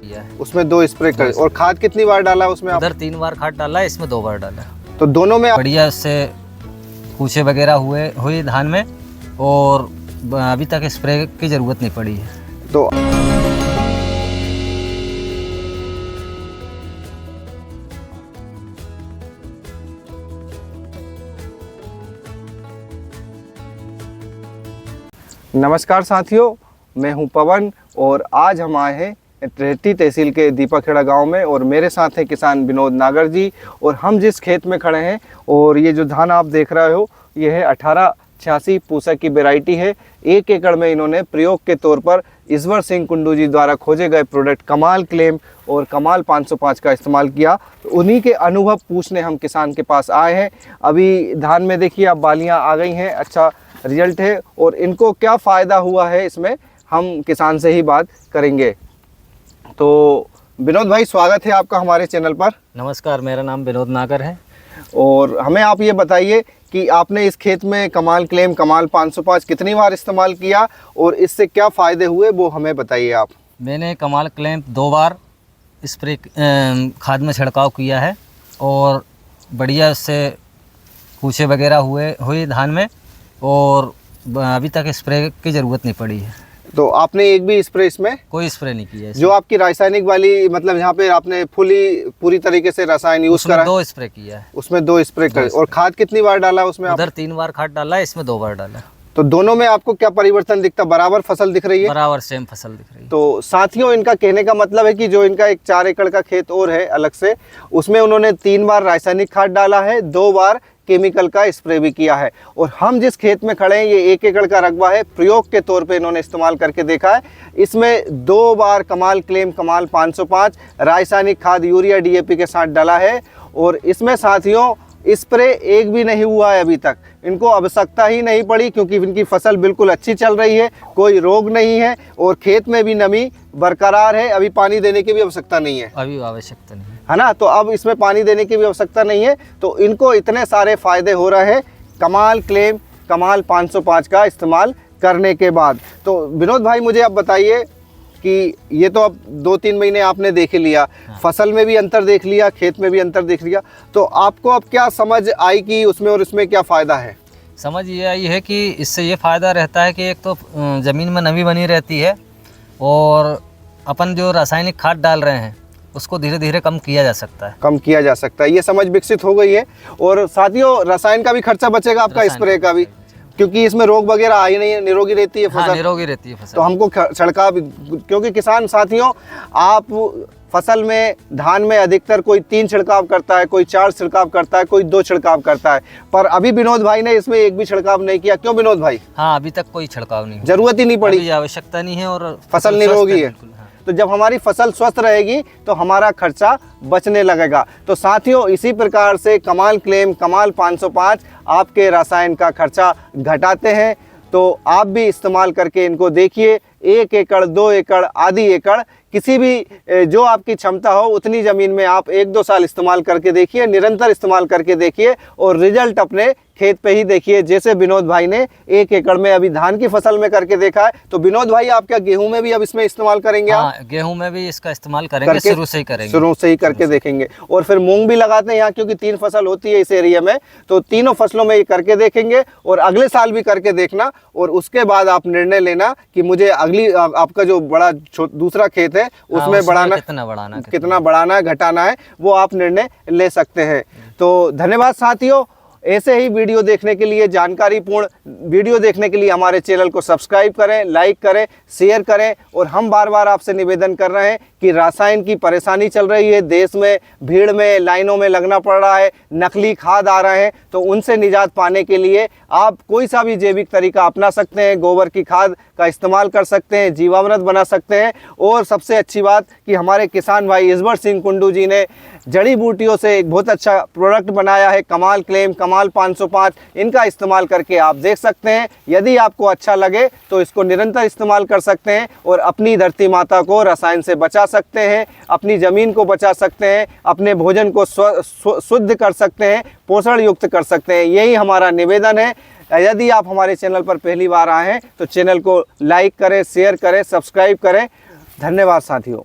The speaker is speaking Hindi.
किया है। उसमें 2 स्प्रे कर। और खाद कितनी बार डाला उसमें आप? उधर 3 बार खाद डाला है, इसमें 2 बार डाला है। तो दोनों में बढ़िया उससे पूछे वगैरह हुई धान में, और अभी तक स्प्रे की ज़रूरत नहीं पड़ी है। तो नमस्कार साथियों, मैं हूं पवन और आज हम आए हैं रेहटी तहसील के दीपाखेड़ा गांव में और मेरे साथ हैं किसान विनोद नागर जी। और हम जिस खेत में खड़े हैं और ये जो धान आप देख रहे हो ये है 1886 पूसा की वैरायटी है। 1 एकड़ में इन्होंने प्रयोग के तौर पर ईश्वर सिंह कुंडू जी द्वारा खोजे गए प्रोडक्ट कमाल क्लेम और कमाल 505 का इस्तेमाल किया। तो उन्हीं के अनुभव पूछने हम किसान के पास आए हैं। अभी धान में देखिए अब बालियाँ आ गई हैं, अच्छा रिजल्ट है और इनको क्या फ़ायदा हुआ है इसमें हम किसान से ही बात करेंगे। तो विनोद भाई, स्वागत है आपका हमारे चैनल पर। नमस्कार, मेरा नाम विनोद नागर है। और हमें आप ये बताइए कि आपने इस खेत में कमाल क्लेम कमाल 505 कितनी बार इस्तेमाल किया और इससे क्या फ़ायदे हुए वो हमें बताइए आप। मैंने कमाल क्लेम 2 बार स्प्रे खाद में छिड़काव किया है और बढ़िया उससे पूछे वगैरह हुई धान में, और अभी तक स्प्रे की ज़रूरत नहीं पड़ी है। तो आपने एक भी स्प्रे इसमें? कोई स्प्रे नहीं किया है। जो आपकी रासायनिक वाली मतलब यहाँ पे आपने पूरी तरीके से रसायन यूज करा? 2 स्प्रे किया है। उसमें 2 स्प्रे कर। और खाद कितनी बार डाला उसमें? उधर 3 बार खाद डाला है, इसमें 2 बार डाला है। तो दोनों में आपको क्या परिवर्तन दिखता? बराबर फसल दिख रही है? बराबर सेम फसल दिख रही है। तो साथियों, इनका कहने का मतलब है कि जो इनका एक 4 एकड़ का खेत और है अलग से, उसमें उन्होंने 3 बार रासायनिक खाद डाला है, 2 बार केमिकल का स्प्रे भी किया है। और हम जिस खेत में खड़े हैं ये 1 एकड़ का रकबा है, प्रयोग के तौर पे इन्होंने इस्तेमाल करके देखा है। इसमें 2 बार कमाल क्लेम कमाल 505 रासायनिक खाद यूरिया DAP के साथ डाला है। और इसमें साथियों स्प्रे एक भी नहीं हुआ है अभी तक, इनको आवश्यकता ही नहीं पड़ी क्योंकि इनकी फसल बिल्कुल अच्छी चल रही है, कोई रोग नहीं है और खेत में भी नमी बरकरार है। अभी पानी देने की भी आवश्यकता नहीं है, अभी आवश्यकता नहीं है ना। तो अब इसमें पानी देने की भी आवश्यकता नहीं है। तो इनको इतने सारे फायदे हो रहे हैं कमाल क्लेम कमाल 505 का इस्तेमाल करने के बाद। तो विनोद भाई, मुझे आप बताइए कि ये तो अब 2-3 महीने आपने देख लिया, फसल में भी अंतर देख लिया, खेत में भी अंतर देख लिया, तो आपको अब क्या समझ आई कि उसमें और इसमें क्या फ़ायदा है? समझ ये आई है कि इससे ये फ़ायदा रहता है कि एक तो ज़मीन में नमी बनी रहती है और अपन जो रासायनिक खाद डाल रहे हैं उसको धीरे धीरे कम किया जा सकता है। ये समझ विकसित हो गई है। और साथियों, रसायन का भी खर्चा बचेगा आपका, स्प्रे का भी, क्योंकि इसमें रोग वगैरह आ ही नहीं है, निरोगी रहती है फसल। हाँ, निरोगी रहती है फसल। तो हमको छिड़काव, क्योंकि किसान साथियों आप फसल में धान में अधिकतर कोई 3 छिड़काव करता है, कोई 4 छिड़काव करता है, कोई 2 छिड़काव करता है, पर अभी विनोद भाई ने इसमें एक भी छिड़काव नहीं किया। क्यों विनोद भाई? हाँ, अभी तक कोई छिड़काव नहीं, जरूरत ही नहीं पड़ी, आवश्यकता नहीं है और फसल निरोगी है। तो जब हमारी फसल स्वस्थ रहेगी तो हमारा खर्चा बचने लगेगा। तो साथियों, इसी प्रकार से कमाल क्लेम कमाल 505 आपके रसायन का खर्चा घटाते हैं। तो आप भी इस्तेमाल करके इनको देखिए। 1 एकड़ 2 एकड़ आधी एकड़ किसी भी जो आपकी क्षमता हो उतनी ज़मीन में आप 1-2 साल इस्तेमाल करके देखिए, निरंतर इस्तेमाल करके देखिए और रिजल्ट अपने खेत पे ही देखिए। जैसे विनोद भाई ने 1 एकड़ में अभी धान की फसल में करके देखा है, तो विनोद भाई आप क्या गेहूं में भी अब इसमें इस्तेमाल करेंगे? हाँ, गेहूं में भी इसका इस्तेमाल करेंगे, शुरू से ही करके देखेंगे। और फिर मूंग भी लगाते हैं यहाँ, क्योंकि 3 फसल होती है इस एरिया में, तो तीनों फसलों में ये करके देखेंगे और अगले साल भी करके देखना। और उसके बाद आप निर्णय लेना कि मुझे अगली आपका जो बड़ा दूसरा खेत है उसमें कितना बढ़ाना है घटाना है, वो आप निर्णय ले सकते हैं। तो धन्यवाद साथियों। ऐसे ही वीडियो देखने के लिए, जानकारीपूर्ण वीडियो देखने के लिए हमारे चैनल को सब्सक्राइब करें, लाइक करें, शेयर करें। और हम बार बार आपसे निवेदन कर रहे हैं कि रासायन की परेशानी चल रही है देश में, भीड़ में लाइनों में लगना पड़ रहा है, नकली खाद आ रहे हैं, तो उनसे निजात पाने के लिए आप कोई सा भी जैविक तरीका अपना सकते हैं। गोबर की खाद का इस्तेमाल कर सकते हैं, जीवामृत बना सकते हैं। और सबसे अच्छी बात कि हमारे किसान भाई ईश्वर सिंह कुंडू जी ने जड़ी बूटियों से एक बहुत अच्छा प्रोडक्ट बनाया है कमाल क्लेम कमाल 505। इनका इस्तेमाल करके आप देख सकते हैं। यदि आपको अच्छा लगे तो इसको निरंतर इस्तेमाल कर सकते हैं और अपनी धरती माता को रसायन से बचा सकते हैं, अपनी ज़मीन को बचा सकते हैं, अपने भोजन को शुद्ध कर सकते हैं, पोषण युक्त कर सकते हैं। यही हमारा निवेदन है। यदि आप हमारे चैनल पर पहली बार आए हैं तो चैनल को लाइक करें, शेयर करें, सब्सक्राइब करें। धन्यवाद साथियों।